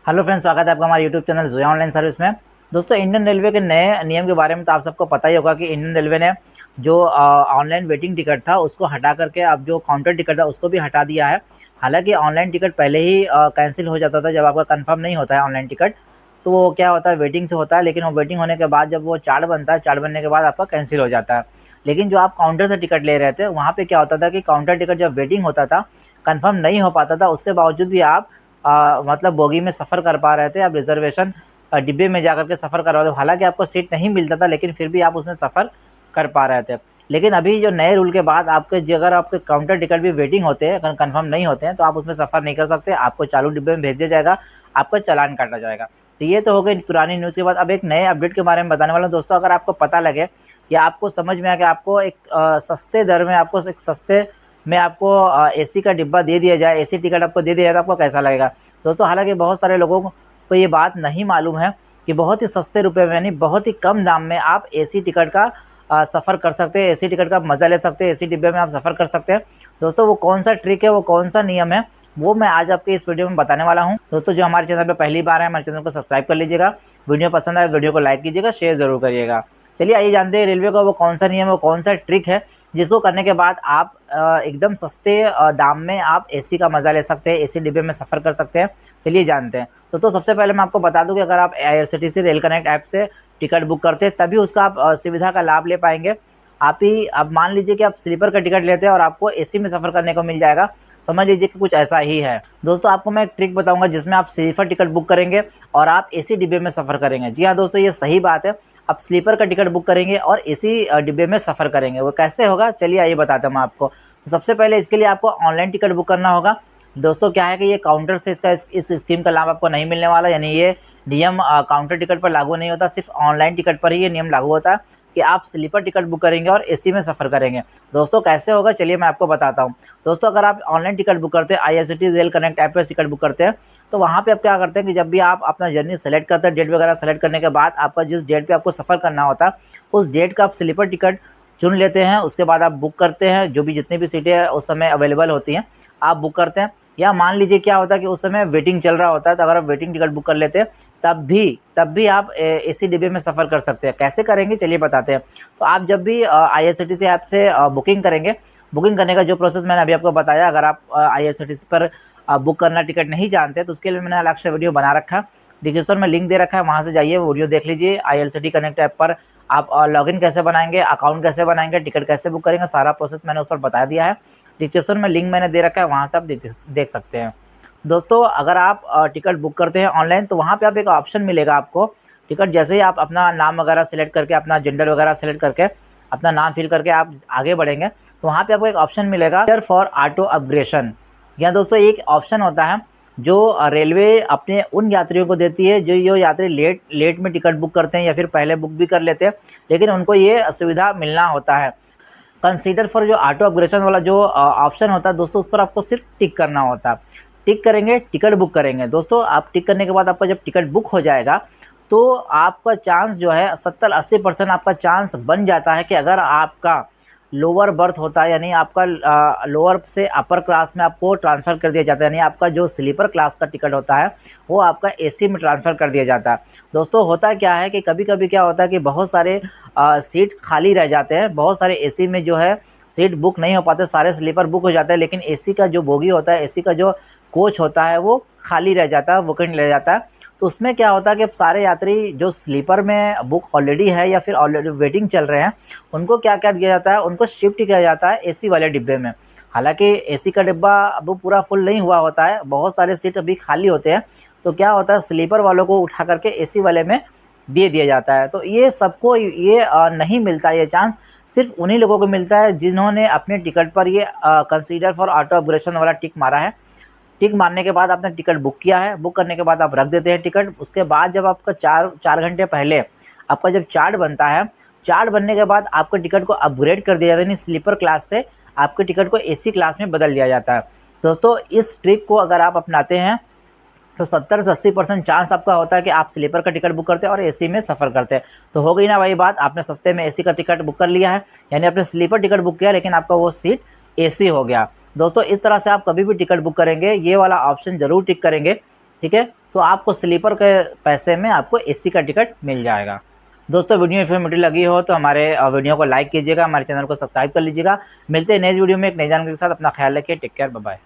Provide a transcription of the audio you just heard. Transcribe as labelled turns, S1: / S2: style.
S1: Hello friends, स्वागत है आपका हमारे YouTube channel Zoya online service में। दोस्तों, इंडियन रेलवे के नए नियम के बारे में तो आप सबको पता ही होगा कि इंडियन रेलवे ने जो ऑनलाइन वेटिंग टिकट था उसको हटा करके अब जो काउंटर टिकट था उसको भी हटा दिया है। हालांकि ऑनलाइन टिकट पहले ही कैंसिल हो जाता था जब आपका कंफर्म नहीं होता है ऑनलाइन टिकट, तो वो क्या होता है, वेटिंग से होता है। लेकिन वो वेटिंग होने के बाद जब वो चार्ट बनता है, चार्ट बनने के बाद आपका कैंसिल हो जाता है। लेकिन जो आप काउंटर से टिकट ले रहे थे वहाँ पे क्या होता था कि काउंटर टिकट जब वेटिंग होता था, कंफर्म नहीं हो पाता था, उसके बावजूद भी आप मतलब बोगी में सफ़र कर पा रहे थे। आप रिजर्वेशन डिब्बे में जाकर के सफ़र कर रहे थे। हालांकि आपको सीट नहीं मिलता था, लेकिन फिर भी आप उसमें सफ़र कर पा रहे थे। लेकिन अभी जो नए रूल के बाद आपके अगर आपके काउंटर टिकट भी वेटिंग होते हैं, अगर कन्फर्म नहीं होते हैं, तो आप उसमें सफ़र नहीं कर सकते। आपको चालू डिब्बे में भेज दिया जाएगा, आपका चालान काटा जाएगा। तो ये तो हो गई पुरानी न्यूज़ के बाद। अब एक नए अपडेट के बारे में बताने वाला हूँ दोस्तों। अगर आपको पता लगे या आपको समझ में आ कि आपको एक सस्ते दर में, आपको एक सस्ते में आपको एसी का डिब्बा दे दिया जाए, एसी टिकट आपको दे दिया जाए, तो आपको कैसा लगेगा दोस्तों? हालांकि बहुत सारे लोगों को ये बात नहीं मालूम है कि बहुत ही सस्ते रुपए में, यानी बहुत ही कम दाम में आप एसी टिकट का सफ़र कर सकते हैं, एसी टिकट का मज़ा ले सकते हैं, एसी डिब्बे में आप सफ़र कर सकते हैं। दोस्तों, वो कौन सा ट्रिक है, वो कौन सा नियम है, वो मैं आज आपके इस वीडियो में बताने वाला हूं। दोस्तों, जो हमारे चैनल पर पहली बार है, हमारे चैनल को सब्सक्राइब कर लीजिएगा। वीडियो पसंद आए वीडियो को लाइक कीजिएगा, शेयर ज़रूर करिएगा। चलिए आइए जानते हैं रेलवे का वो कौन सा नियम है, वो कौन सा ट्रिक है जिसको करने के बाद आप एकदम सस्ते दाम में आप एसी का मज़ा ले सकते हैं, एसी डिब्बे में सफ़र कर सकते हैं। चलिए जानते हैं। तो सबसे पहले मैं आपको बता दूं कि अगर आप IRCTC रेल कनेक्ट ऐप से टिकट बुक करते हैं तभी उसका आप सुविधा का लाभ ले पाएंगे। अब मान लीजिए कि आप स्लीपर का टिकट लेते हैं और आपको एसी में सफ़र करने को मिल जाएगा। समझ लीजिए कि कुछ ऐसा ही है। दोस्तों, आपको मैं एक ट्रिक बताऊंगा जिसमें आप स्लीपर टिकट बुक करेंगे और आप एसी डिब्बे में सफ़र करेंगे। जी हाँ दोस्तों, ये सही बात है। आप स्लीपर का टिकट बुक करेंगे और एसी डिब्बे में सफ़र करेंगे। वो कैसे होगा, चलिए आइए बताता हूँ मैं आपको। तो सबसे पहले इसके लिए आपको ऑनलाइन टिकट बुक करना होगा। दोस्तों, क्या है कि ये काउंटर से इस स्कीम का लाभ आपको नहीं मिलने वाला, यानी ये नियम काउंटर टिकट पर लागू नहीं होता। सिर्फ ऑनलाइन टिकट पर ही ये नियम लागू होता है कि आप स्लीपर टिकट बुक करेंगे और एसी में सफ़र करेंगे। दोस्तों, कैसे होगा, चलिए मैं आपको बताता हूँ। दोस्तों, अगर आप ऑनलाइन टिकट बुक करते हैं, IRCTC रेल कनेक्ट ऐप पर टिकट बुक करते हैं, तो वहाँ पे आप क्या करते हैं कि जब भी आप अपना जर्नी सेलेक्ट करते हैं, डेट वगैरह सेलेक्ट करने के बाद आपका जिस डेट पे आपको सफ़र करना होता है, उस डेट का आप स्लीपर टिकट चुन लेते हैं। उसके बाद आप बुक करते हैं, जो भी जितनी भी सीटें उस समय अवेलेबल होती हैं आप बुक करते हैं। या मान लीजिए क्या होता है कि उस समय वेटिंग चल रहा होता है, तो अगर आप वेटिंग टिकट बुक कर लेते हैं तब भी आप एसी डिब्बे में सफ़र कर सकते हैं। कैसे करेंगे, चलिए बताते हैं। तो आप जब भी IRCTC ऐप से बुकिंग करेंगे, बुकिंग करने का जो प्रोसेस मैंने अभी आपको बताया, अगर आप IRCTC पर बुक करना टिकट नहीं जानते तो उसके लिए मैंने अलग से वीडियो बना रखा है, डिस्क्रिप्शन में लिंक दे रखा है, वहाँ से जाइए वीडियो देख लीजिए। IRCTC कनेक्ट ऐप पर आप लॉगिन कैसे बनाएंगे, अकाउंट कैसे बनाएंगे, टिकट कैसे बुक करेंगे, सारा प्रोसेस मैंने उस पर बता दिया है। डिस्क्रिप्शन में लिंक मैंने दे रखा है, वहाँ से आप देख सकते हैं। दोस्तों, अगर आप टिकट बुक करते हैं ऑनलाइन तो वहाँ पे आप एक ऑप्शन मिलेगा आपको। टिकट जैसे ही आप अपना नाम वगैरह सेलेक्ट करके, अपना जेंडर वगैरह सेलेक्ट करके, अपना नाम फिल करके आप आगे बढ़ेंगे तो वहाँ पे आपको एक ऑप्शन मिलेगा फॉर ऑटो अपग्रेडेशन। यहाँ दोस्तों एक ऑप्शन होता है जो रेलवे अपने उन यात्रियों को देती है जो यात्री लेट में टिकट बुक करते हैं या फिर पहले बुक भी कर लेते हैं, लेकिन उनको ये सुविधा मिलना होता है। कंसीडर फॉर जो ऑटो अपग्रेडेशन वाला जो ऑप्शन होता है दोस्तों, उस पर आपको सिर्फ टिक करना होता है। टिक करेंगे, टिकट बुक करेंगे। दोस्तों, आप टिक करने के बाद आपका जब टिकट बुक हो जाएगा तो आपका चांस जो है 70-80% आपका चांस बन जाता है कि अगर आपका लोअर बर्थ होता है, यानी आपका लोअर से अपर क्लास में आपको ट्रांसफ़र कर दिया जाता है, यानी आपका जो स्लीपर क्लास का टिकट होता है वो आपका एसी में ट्रांसफ़र कर दिया जाता है। दोस्तों, होता क्या है कि कभी कभी क्या होता है कि बहुत सारे सीट खाली रह जाते हैं, बहुत सारे एसी में जो है सीट बुक नहीं हो पाते, सारे स्लीपर बुक हो जाते हैं, लेकिन एसी का जो बोगी होता है, एसी का जो कोच होता है वो खाली रह जाता है, वैकेंट रह जाता है। तो उसमें क्या होता है कि अब सारे यात्री जो स्लीपर में बुक ऑलरेडी है या फिर ऑलरेडी वेटिंग चल रहे हैं, उनको क्या क्या दिया जाता है, उनको शिफ्ट किया जाता है एसी वाले डिब्बे में। हालांकि एसी का डिब्बा अब पूरा फुल नहीं हुआ होता है, बहुत सारे सीट अभी खाली होते हैं। तो क्या होता है, स्लीपर वालों को उठा करके एसी वाले में दे दिया जाता है। तो ये सबको ये नहीं मिलता, ये चांस सिर्फ उन्हीं लोगों को मिलता है जिन्होंने अपने टिकट पर ये कंसीडर फॉर ऑटो अपग्रेडेशन वाला टिक मारा है। टिक मारने के बाद आपने टिकट बुक किया है, बुक करने के बाद आप रख देते हैं टिकट। उसके बाद जब आपका चार घंटे पहले आपका जब चार्ट बनता है, चार्ट बनने के बाद आपके टिकट को अपग्रेड कर दिया जाता है, यानी स्लीपर क्लास से आपके टिकट को एसी क्लास में बदल दिया जाता है। दोस्तों, इस ट्रिक को अगर आप अपनाते हैं तो 70 से 80% चांस आपका होता है कि आप स्लीपर का टिकट बुक करते हैं और एसी में सफ़र करते हैं। तो हो गई ना वही बात, आपने सस्ते में एसी का टिकट बुक कर लिया है, यानी आपने स्लीपर टिकट बुक किया लेकिन आपका वो सीट एसी हो गया। दोस्तों, इस तरह से आप कभी भी टिकट बुक करेंगे ये वाला ऑप्शन ज़रूर टिक करेंगे, ठीक है। तो आपको स्लीपर के पैसे में आपको एसी का टिकट मिल जाएगा। दोस्तों वीडियो इन्फॉर्मेटिव लगी हो तो हमारे वीडियो को लाइक कीजिएगा, हमारे चैनल को सब्सक्राइब कर लीजिएगा। मिलते हैं नेक्स्ट वीडियो में एक नई जानकारी के साथ। अपना ख्याल रखिए। Take care, bye bye.